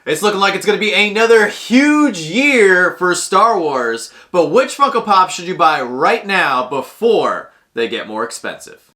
It's looking like it's going to be another huge year for Star Wars, but which Funko Pop should you buy right now before they get more expensive?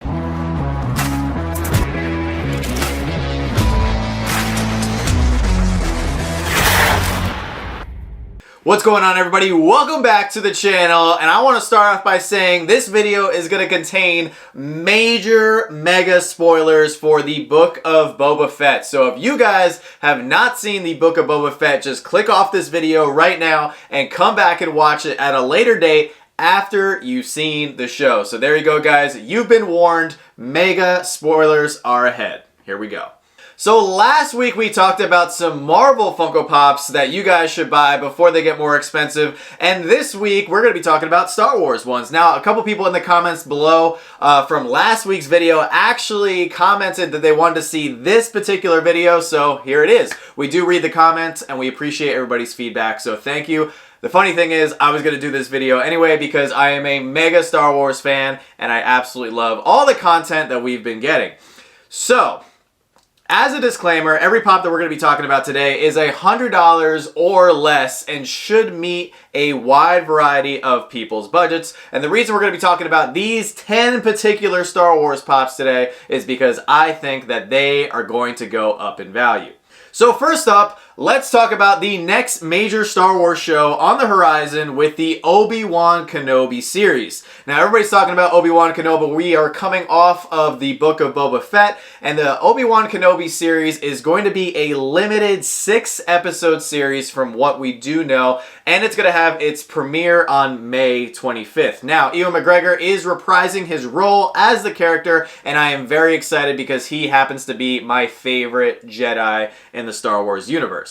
What's going on, everybody? Welcome back to the channel, and I want to start off by saying this video is going to contain mega spoilers for the Book of Boba Fett. So if you guys have not seen the Book of Boba Fett, just click off this video right now and come back and watch it at a later date after you've seen the show. So there you go, guys. You've been warned. Mega spoilers are ahead. Here we go. So last week we talked about some Marvel Funko Pops that you guys should buy before they get more expensive. And this week we're going to be talking about Star Wars ones. Now, a couple people in the comments below from last week's video actually commented that they wanted to see this particular video. So here it is. We do read the comments and we appreciate everybody's feedback. So thank you. The funny thing is, I was going to do this video anyway because I am a mega Star Wars fan and I absolutely love all the content that we've been getting. So, as a disclaimer, every pop that we're going to be talking about today is $100 or less and should meet a wide variety of people's budgets. And the reason we're going to be talking about these 10 particular Star Wars pops today is because I think that they are going to go up in value. So first up, let's talk about the next major Star Wars show on the horizon with the Obi-Wan Kenobi series. Now, everybody's talking about Obi-Wan Kenobi. We are coming off of the Book of Boba Fett, and the Obi-Wan Kenobi series is going to be a limited 6-episode series from what we do know, and it's going to have its premiere on May 25th. Now, Ewan McGregor is reprising his role as the character, and I am very excited because he happens to be my favorite Jedi in the Star Wars universe.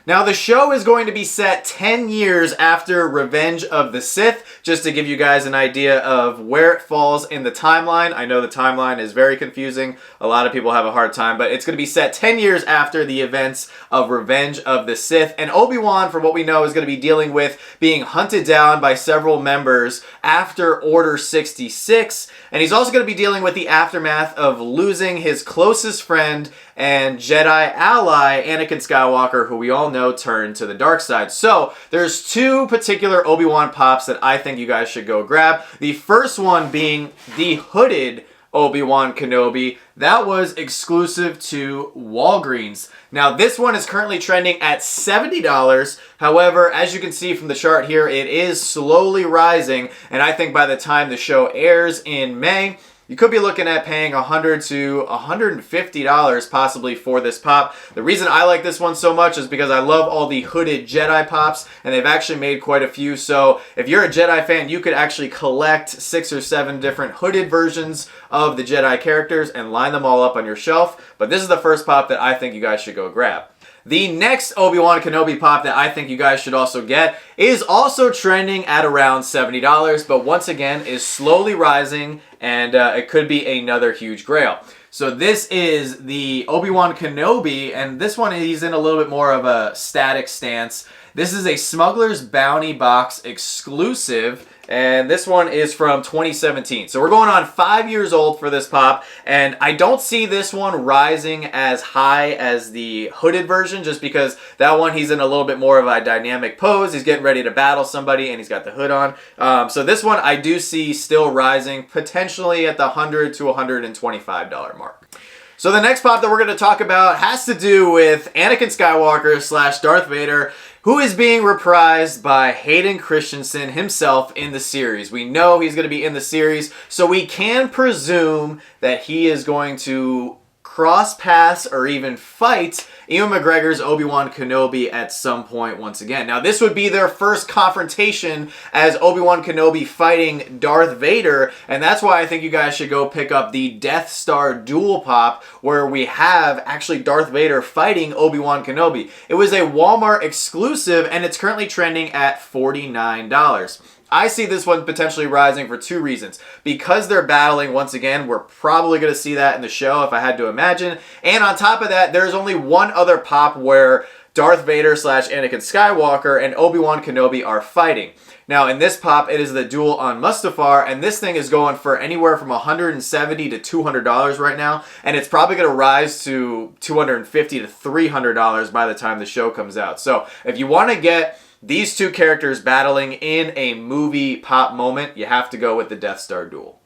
Now, the show is going to be set 10 years after Revenge of the Sith, just to give you guys an idea of where it falls in the timeline. I know the timeline is very confusing. A lot of people have a hard time, but it's going to be set 10 years after the events of Revenge of the Sith. And Obi-Wan, from what we know, is going to be dealing with being hunted down by several members after Order 66. And he's also going to be dealing with the aftermath of losing his closest friend and Jedi ally, Anakin Skywalker, who we all know turned to the dark side. So there's two particular Obi-Wan pops that I think you guys should go grab. The first one being the hooded Obi-Wan Kenobi. That was exclusive to Walgreens. Now, this one is currently trending at $70. However, as you can see from the chart here, it is slowly rising. And I think by the time the show airs in May, you could be looking at paying $100 to $150 possibly for this pop. The reason I like this one so much is because I love all the hooded Jedi pops, and they've actually made quite a few. So if you're a Jedi fan, you could actually collect 6 or 7 different hooded versions of the Jedi characters and line them all up on your shelf. But this is the first pop that I think you guys should go grab. The next Obi-Wan Kenobi pop that I think you guys should also get is also trending at around $70, but once again is slowly rising, and it could be another huge grail. So this is the Obi-Wan Kenobi, and this one he's in a little bit more of a static stance. This is a Smugglers Bounty box exclusive, and this one is from 2017. So we're going on 5 years old for this pop, and I don't see this one rising as high as the hooded version just because that one he's in a little bit more of a dynamic pose. He's getting ready to battle somebody and he's got the hood on. So this one I do see still rising, potentially at the $100 to $125 mark. So the next pop that we're going to talk about has to do with Anakin Skywalker / Darth Vader, who is being reprised by Hayden Christensen himself in the series. We know he's going to be in the series, so we can presume that he is going to cross paths or even fight Ewan McGregor's Obi-Wan Kenobi at some point once again. Now, this would be their first confrontation as Obi-Wan Kenobi fighting Darth Vader, and that's why I think you guys should go pick up the Death Star Duel Pop, where we have actually Darth Vader fighting Obi-Wan Kenobi. It was a Walmart exclusive, and it's currently trending at $49. I see this one potentially rising for 2 reasons. Because they're battling once again, we're probably going to see that in the show if I had to imagine. And on top of that, there's only one other pop where Darth Vader slash Anakin Skywalker and Obi-Wan Kenobi are fighting. Now, in this pop, it is the duel on Mustafar, and this thing is going for anywhere from $170 to $200 right now, and it's probably going to rise to $250 to $300 by the time the show comes out. So, if you want to get these two characters battling in a movie pop moment, you have to go with the Death Star duel.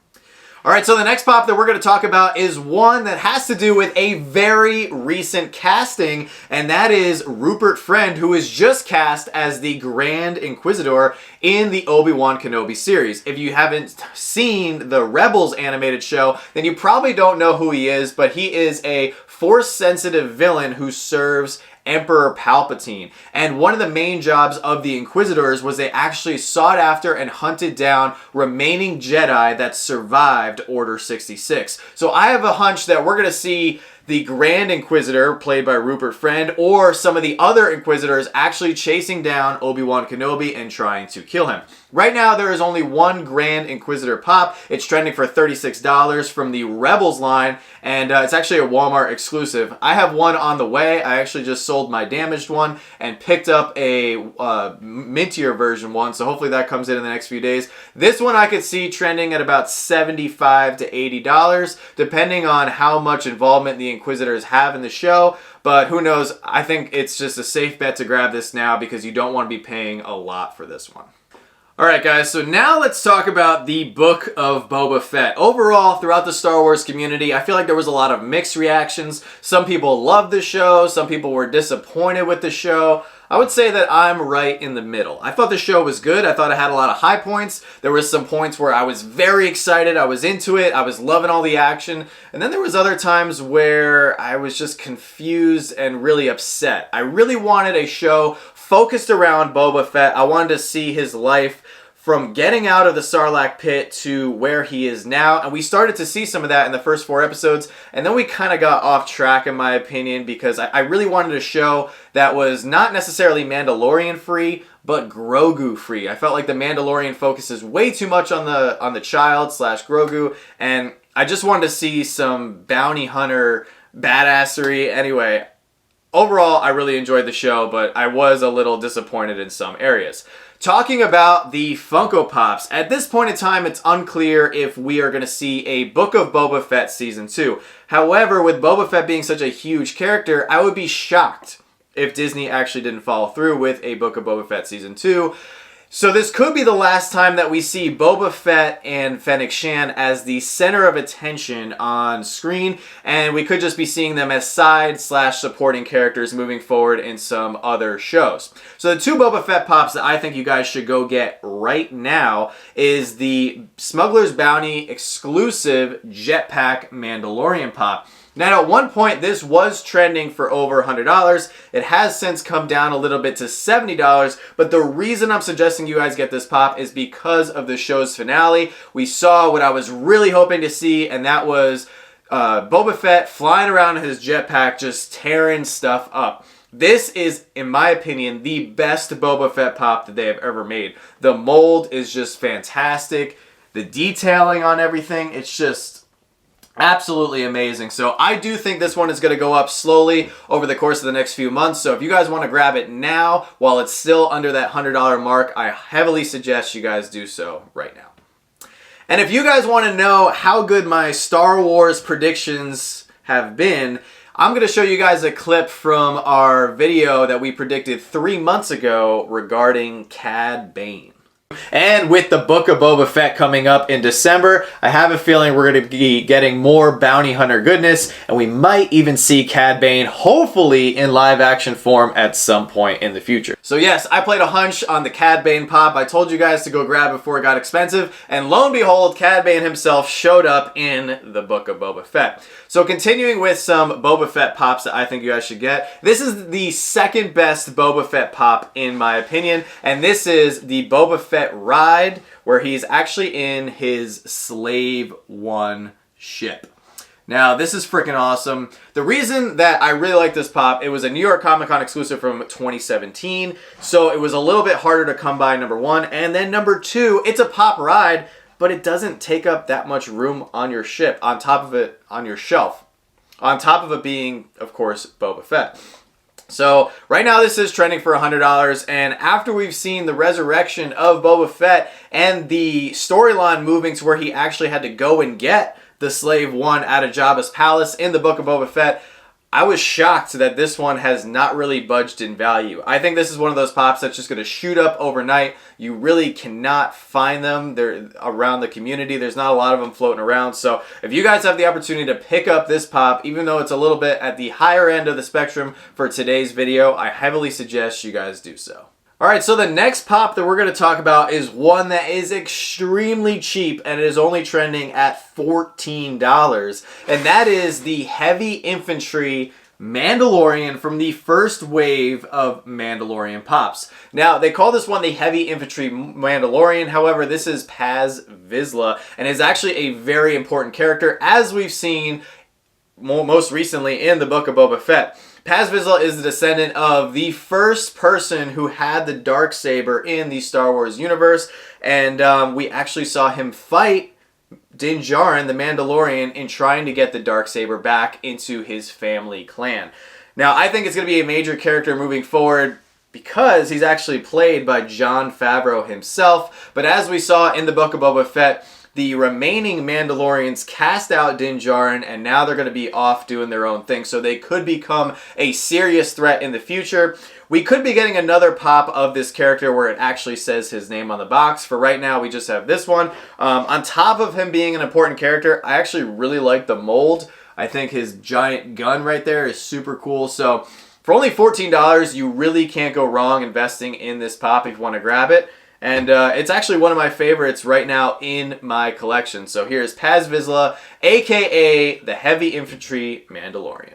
Alright, so the next pop that we're going to talk about is one that has to do with a very recent casting, and that is Rupert Friend, who is just cast as the Grand Inquisitor in the Obi-Wan Kenobi series. If you haven't seen the Rebels animated show, then you probably don't know who he is, but he is a Force-sensitive villain who serves Emperor Palpatine. And one of the main jobs of the Inquisitors was they actually sought after and hunted down remaining Jedi that survived Order 66. So I have a hunch that we're going to see the Grand Inquisitor, played by Rupert Friend, or some of the other Inquisitors actually chasing down Obi-Wan Kenobi and trying to kill him. Right now, there is only one Grand Inquisitor pop. It's trending for $36 from the Rebels line, and it's actually a Walmart exclusive. I have one on the way. I actually just sold my damaged one and picked up a mintier version one, so hopefully that comes in the next few days. This one I could see trending at about $75 to $80, depending on how much involvement the Inquisitors have in the show, but who knows? I think it's just a safe bet to grab this now because you don't want to be paying a lot for this one. Alright guys, so now let's talk about the Book of Boba Fett. Overall, throughout the Star Wars community, I feel like there was a lot of mixed reactions. Some people loved the show, some people were disappointed with the show. I would say that I'm right in the middle. I thought the show was good. I thought it had a lot of high points. There was some points where I was very excited. I was into it. I was loving all the action. And then there was other times where I was just confused and really upset. I really wanted a show focused around Boba Fett. I wanted to see his life from getting out of the Sarlacc pit to where he is now. And we started to see some of that in the first 4 episodes. And then we kind of got off track, in my opinion, because I really wanted a show that was not necessarily Mandalorian free, but Grogu free. I felt like the Mandalorian focuses way too much on the child slash Grogu. And I just wanted to see some bounty hunter badassery. Anyway, overall, I really enjoyed the show, but I was a little disappointed in some areas. Talking about the Funko Pops, at this point in time, it's unclear if we are going to see a Book of Boba Fett Season 2. However, with Boba Fett being such a huge character, I would be shocked if Disney actually didn't follow through with a Book of Boba Fett Season 2. So this could be the last time that we see Boba Fett and Fennec Shand as the center of attention on screen, and we could just be seeing them as side slash supporting characters moving forward in some other shows. So the 2 Boba Fett pops that I think you guys should go get right now is the Smugglers Bounty exclusive Jetpack Mandalorian pop. Now, at one point, this was trending for over $100. It has since come down a little bit to $70, but the reason I'm suggesting you guys get this pop is because of the show's finale. We saw what I was really hoping to see, and that was Boba Fett flying around in his jetpack, just tearing stuff up. This is, in my opinion, the best Boba Fett pop that they have ever made. The mold is just fantastic. The detailing on everything, it's just absolutely amazing. So I do think this one is going to go up slowly over the course of the next few months. So if you guys want to grab it now while it's still under that $100 mark, I heavily suggest you guys do so right now. And if you guys want to know how good my Star Wars predictions have been, I'm going to show you guys a clip from our video that we predicted 3 months ago regarding Cad Bane. And with the Book of Boba Fett coming up in December, I have a feeling we're going to be getting more bounty hunter goodness, and we might even see Cad Bane hopefully in live action form at some point in the future. So yes, I played a hunch on the Cad Bane pop. I told you guys to go grab it before it got expensive, and lo and behold, Cad Bane himself showed up in the Book of Boba Fett. So continuing with some Boba Fett pops that I think you guys should get. This is the second best Boba Fett pop in my opinion, and this is the Boba Fett ride where he's actually in his Slave One ship. Now, this is freaking awesome. The reason that I really like this pop, it was a New York Comic Con exclusive from 2017, so it was a little bit harder to come by, number one, and then number two, it's a pop ride, but it doesn't take up that much room on your ship, on top of it, on your shelf. On top of it being, of course, Boba Fett. So right now this is trending for $100, and after we've seen the resurrection of Boba Fett and the storyline moving to where he actually had to go and get the Slave One out of Jabba's palace in the Book of Boba Fett, I was shocked that this one has not really budged in value. I think this is one of those pops that's just going to shoot up overnight. You really cannot find them. They're around the community. There's not a lot of them floating around. So if you guys have the opportunity to pick up this pop, even though it's a little bit at the higher end of the spectrum for today's video, I heavily suggest you guys do so. Alright, so the next pop that we're going to talk about is one that is extremely cheap, and it is only trending at $14. And that is the Heavy Infantry Mandalorian from the first wave of Mandalorian pops. Now, they call this one the Heavy Infantry Mandalorian. However, this is Paz Vizsla, and is actually a very important character, as we've seen most recently in the Book of Boba Fett. Paz Vizsla is the descendant of the first person who had the Darksaber in the Star Wars universe, and we actually saw him fight Din Djarin, the Mandalorian, in trying to get the Darksaber back into his family clan. Now, I think it's going to be a major character moving forward because he's actually played by Jon Favreau himself, but as we saw in the Book of Boba Fett, the remaining Mandalorians cast out Din Djarin, and now they're going to be off doing their own thing. So they could become a serious threat in the future. We could be getting another pop of this character where it actually says his name on the box. For right now, we just have this one. On top of him being an important character, I actually really like the mold. I think his giant gun right there is super cool. So for only $14, you really can't go wrong investing in this pop if you want to grab it. And it's actually one of my favorites right now in my collection. So here's Paz Vizsla, aka the Heavy Infantry Mandalorian.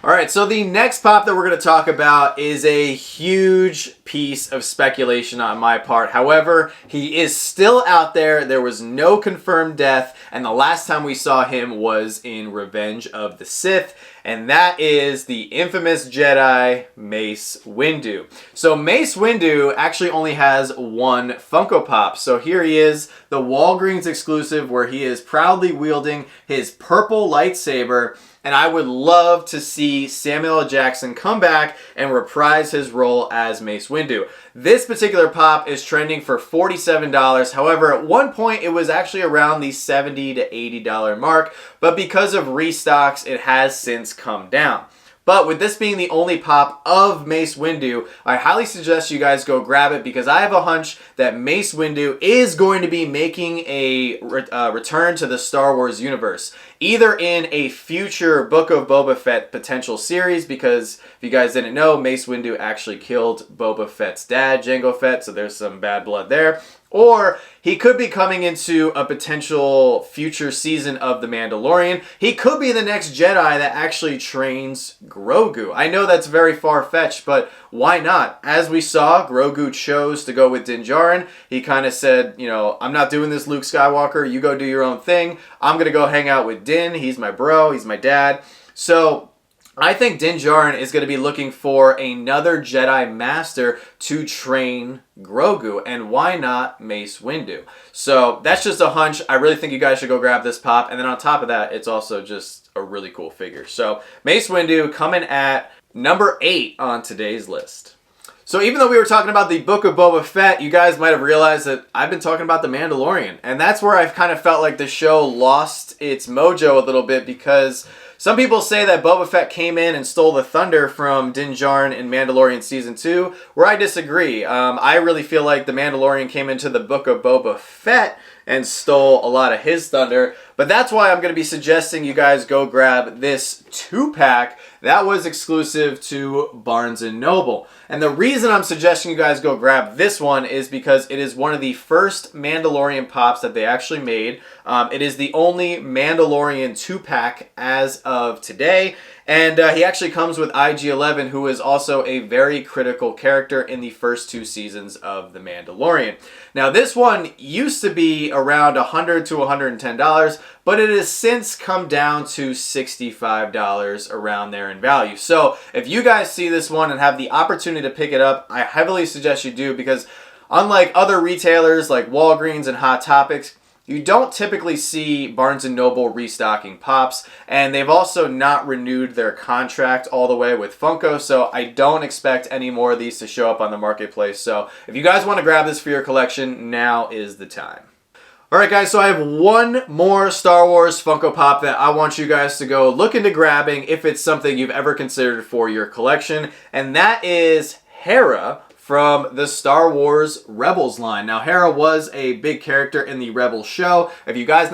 Alright, so the next pop that we're going to talk about is a huge piece of speculation on my part. However, he is still out there. There was no confirmed death, and the last time we saw him was in Revenge of the Sith, and that is the infamous Jedi Mace Windu. So Mace Windu actually only has one Funko Pop. So here he is, the Walgreens exclusive, where he is proudly wielding his purple lightsaber. And I would love to see Samuel L. Jackson come back and reprise his role as Mace Windu. This particular pop is trending for $47. However, at one point it was actually around the $70 to $80 mark, but because of restocks, it has since come down. But with this being the only pop of Mace Windu, I highly suggest you guys go grab it because I have a hunch that Mace Windu is going to be making a return to the Star Wars universe. Either in a future Book of Boba Fett potential series, because if you guys didn't know, Mace Windu actually killed Boba Fett's dad, Jango Fett, so there's some bad blood there. Or he could be coming into a potential future season of The Mandalorian. He could be the next Jedi that actually trains Grogu. I know that's very far-fetched, but why not? As we saw, Grogu chose to go with Din Djarin. He kind of said, you know, I'm not doing this, Luke Skywalker. You go do your own thing. I'm going to go hang out with Din. He's my bro. He's my dad. So I think Din Djarin is going to be looking for another Jedi Master to train Grogu, and why not Mace Windu? So that's just a hunch. I really think you guys should go grab this pop, and then on top of that, it's also just a really cool figure. So Mace Windu coming at number 8 on today's list. So even though we were talking about the Book of Boba Fett, you guys might have realized that I've been talking about The Mandalorian, and that's where I've kind of felt like the show lost its mojo a little bit, because some people say that Boba Fett came in and stole the thunder from Din Djarin in Mandalorian Season 2, where I disagree. I really feel like The Mandalorian came into the Book of Boba Fett and stole a lot of his thunder, but that's why I'm going to be suggesting you guys go grab this 2-pack that was exclusive to Barnes & Noble. And the reason I'm suggesting you guys go grab this one is because it is one of the first Mandalorian pops that they actually made. It is the only Mandalorian 2-pack as of today. And he actually comes with IG-11, who is also a very critical character in the first 2 seasons of The Mandalorian. Now, this one used to be around $100 to $110, but it has since come down to $65 around there in value. So if you guys see this one and have the opportunity to pick it up, I heavily suggest you do, because unlike other retailers like Walgreens and Hot Topics, you don't typically see Barnes & Noble restocking Pops, and they've also not renewed their contract all the way with Funko, so I don't expect any more of these to show up on the marketplace. So if you guys want to grab this for your collection, now is the time. Alright guys, so I have one more Star Wars Funko Pop that I want you guys to go look into grabbing if it's something you've ever considered for your collection, and that is Hera from the Star Wars Rebels line. Now, Hera was a big character in the Rebels show. If you guys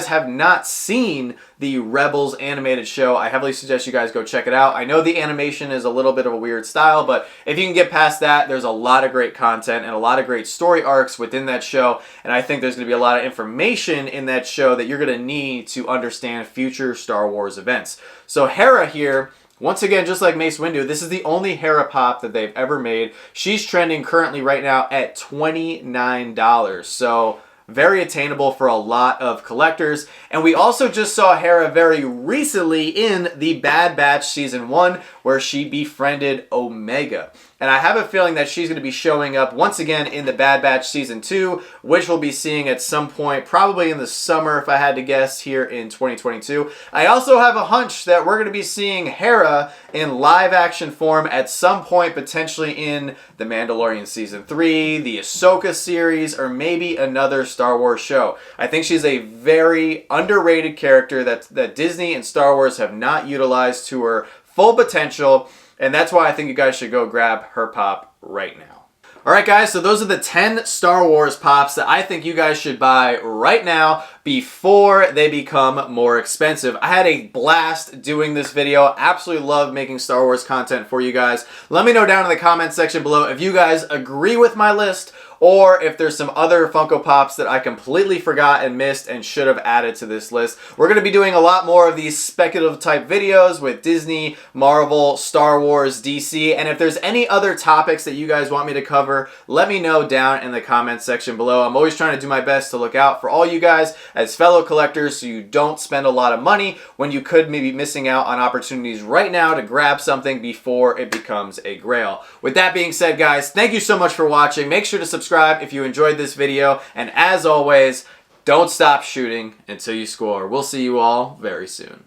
have not seen the Rebels animated show, I heavily suggest you guys go check it out. I know the animation is a little bit of a weird style, but if you can get past that, there's a lot of great content and a lot of great story arcs within that show, and I think there's going to be a lot of information in that show that you're going to need to understand future Star Wars events. So Hera here, once again, just like Mace Windu, this is the only Hera Pop that they've ever made. She's trending currently right now at $29. So very attainable for a lot of collectors. And we also just saw Hera very recently in the Bad Batch Season 1, where she befriended Omega. And I have a feeling that she's going to be showing up once again in the Bad Batch Season 2, which we'll be seeing at some point, probably in the summer if I had to guess, here in 2022. I also have a hunch that we're going to be seeing Hera in live action form at some point, potentially in the Mandalorian Season 3, the Ahsoka series, or maybe another Star Wars show. I think she's a very underrated character that Disney and Star Wars have not utilized to her full potential, and that's why I think you guys should go grab her pop right now. Alright guys, so those are the 10 Star Wars Pops that I think you guys should buy right now before they become more expensive. I had a blast doing this video. Absolutely love making Star Wars content for you guys. Let me know down in the comment section below if you guys agree with my list, or if there's some other Funko Pops that I completely forgot and missed and should have added to this list. We're going to be doing a lot more of these speculative type videos with Disney, Marvel, Star Wars, DC, and if there's any other topics that you guys want me to cover, let me know down in the comment section below. I'm always trying to do my best to look out for all you guys as fellow collectors so you don't spend a lot of money when you could maybe missing out on opportunities right now to grab something before it becomes a grail. With that being said, guys, thank you so much for watching. Make sure to subscribe if you enjoyed this video, and as always, don't stop shooting until you score. We'll see you all very soon.